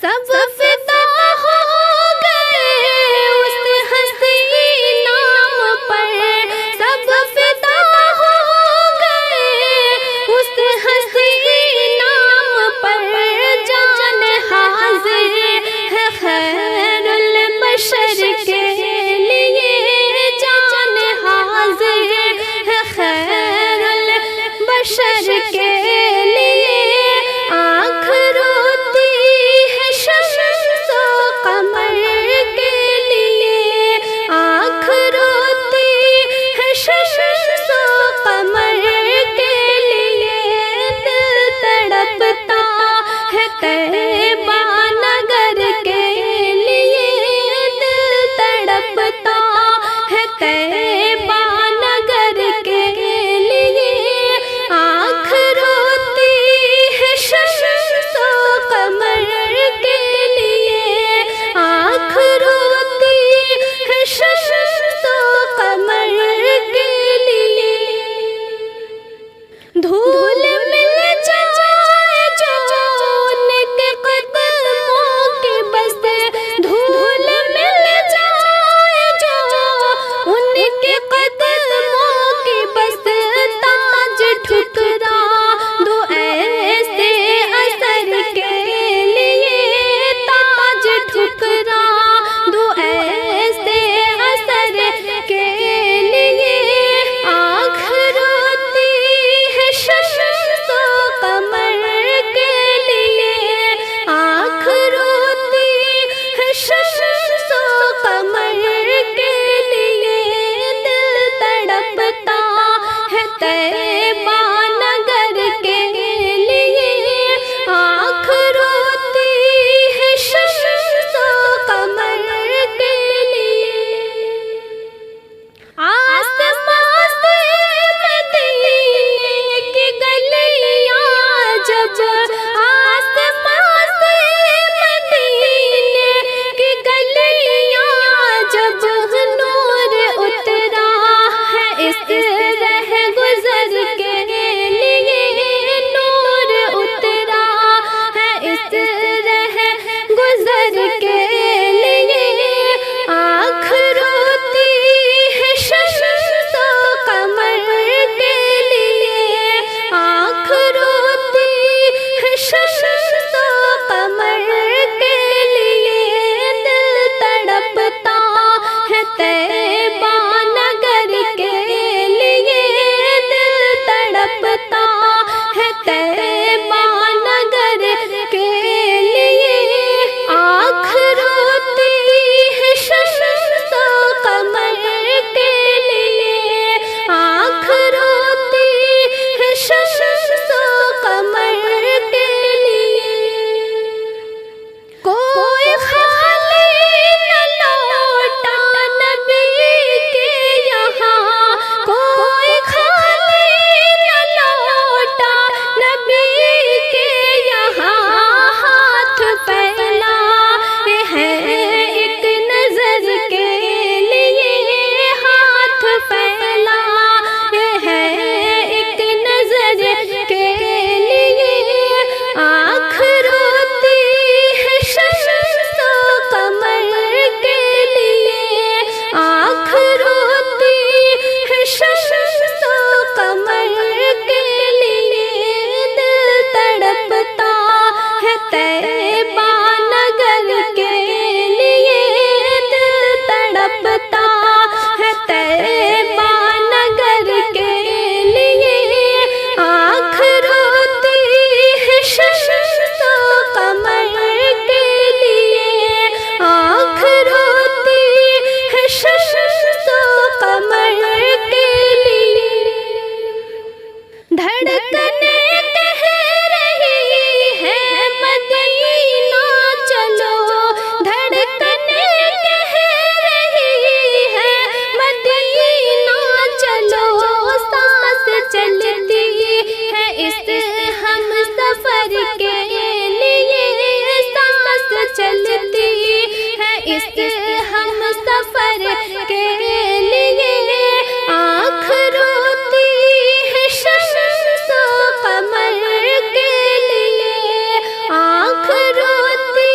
سب فدا ہو گئے اس ہستی نام پر، سب فدا ہو گئے اس ہستی نام پر، جان حاضر ہے خیر البشر کے لیے، جان حاضر ہے خیر البشر کے لیے، آنکھ روتی ہے شمس و قمر کے لیے، آنکھ روتی ہے شمس و قمر کے لیے، دل تڑپتا ہے طیبہ نگر کے لیے، دل تڑپتا ہے طیبہ نگر کے لیے، آنکھ روتی ہے شمس و قمر کے لیے، آنکھ روتی ہے شمس و قمر کے لیے، دھول مل جائے جو ان کے قدموں کے بس، دھول مل جائے جو ان کے قدموں کے بس، تاج ٹھکرا دو ایسے اثر کے لیے، تاج ٹھکرا دو ایسے اثر کے لیے، آنکھ روتی ہے شمس و قمر کے لیے، آنکھ روتی ہے شمس و قمر کے لیے، دل تڑپتا ہے طیبہ نگر کے لیے، آنکھ روتی ہے شمس و قمر کے لیے، آسمان سے مدینے کی گلیاں جب، آسمان سے مدینے کی گلیاں جب، نور اترا ہے اس رہ گزر کے لیے، نور اترا ہے اس رہ گزر کے لیے، آنکھ روتی ہے شمس و قمر کے لیے، آنکھ روتی ہے شمس و قمر کے لیے، دل تڑپتا ہے طیبہ نگر کے لیے، دل تڑپتا ہے طیبہ نگر کے لیے، آنکھ روتی ہے شمس و قمر کے لیے، آنکھ روتی ہے شمس و قمر کے لیے، کوئی خالی نہ لوٹا نبی کے یہاں، کوئی خالی نہ لوٹا نبی کے یہاں، ہاتھ پھیلائے ہیں ایک نظر کے لیے، ہاتھ پھیلائے ہیں ایک نظر کے لیے، آنکھ روتی ہے شمس و قمر کے لیے، آنکھ روتی ہے شمس و قمر کے لیے، دل تڑپتا ہے طیبہ نگر کے لیے، دل تڑپتا ہے طیبہ نگر کے لیے، آنکھ روتی ہے شمس و قمر کے لیے، آنکھ روتی ہے شمس و قمر کے لیے، دھڑکنے کہہ رہی ہے مدینہ چلو، دھڑکنے کہہ رہی ہے مدینہ چلو، سانس چلتی ہے اس ہم سفر کے لیے، سانس چلتی ہے اس ہم سفر کے لیے، آنکھ روتی ہے شمس و قمر کے لیے، آنکھ روتی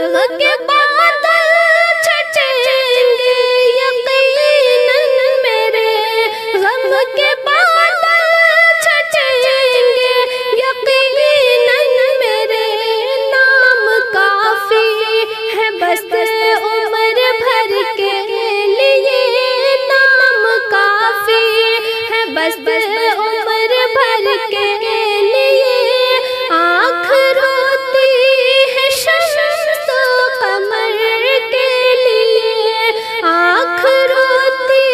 غم کے بادل چھٹیں گے یقیناً میرے، غم کے بادل چھٹیں گے یقیناً میرے، نام کافی ہے بس عمر بھر کے لیے، نام کافی ہے بس عمر بھر کے لیے، آنکھ روتی ہے شمس و قمر کے لیے، آنکھ روتی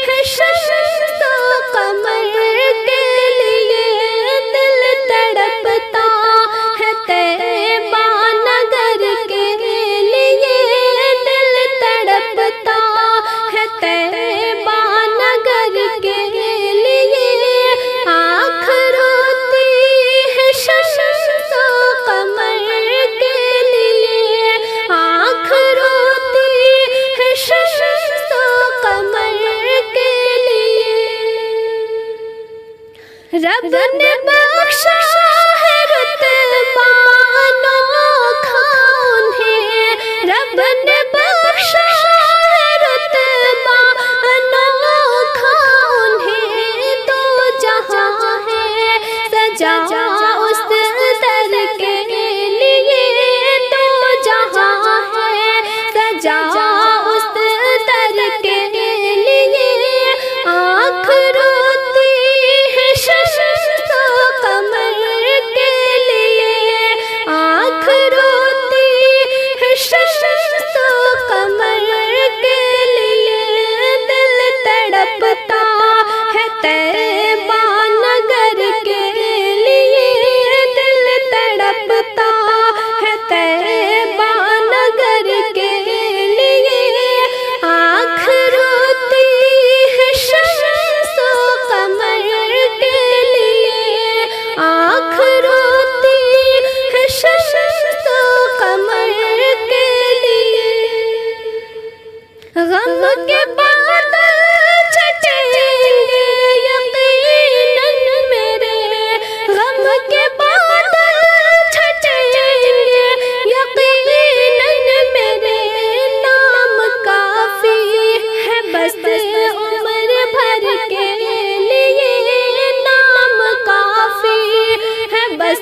ہے شمس و قمر کے لیے، دل تڑپتا ہے طیبہ نگر کے لیے، دل تڑپتا ہے طیبہ نگر کے لیے، آنکھ روتی ہے شمس و قمر کے لیے، آنکھ روتی ہے شمس و قمر کے لیے۔ رب نے بخشا ہے رتبہ انوکھا انہیں، رب نے بخشا ہے رتبہ انوکھا انہیں، تو جہاں ہے سجا اس در کے لیے، تو جہاں ہے سجا اس در کے لیے، آنکھ روتی ہے شمس و قمر کے لیے، آنکھ روتی ہے شمس و قمر کے لیے، دل تڑپتا ہے طیبہ نگر کے لیے، دل تڑپتا ہے طیبہ نگر کے لیے، آنکھ روتی ہے شمس و قمر کے لیے، آنکھ روتی ہے شمس و قمر کے لیے۔ غم کے بادل چھٹیں گے یقیناً میرے، غم کے بادل چھٹیں گے یقیناً میرے، نام کافی ہے بس عمر بھر کے لیے، نام کافی ہے بس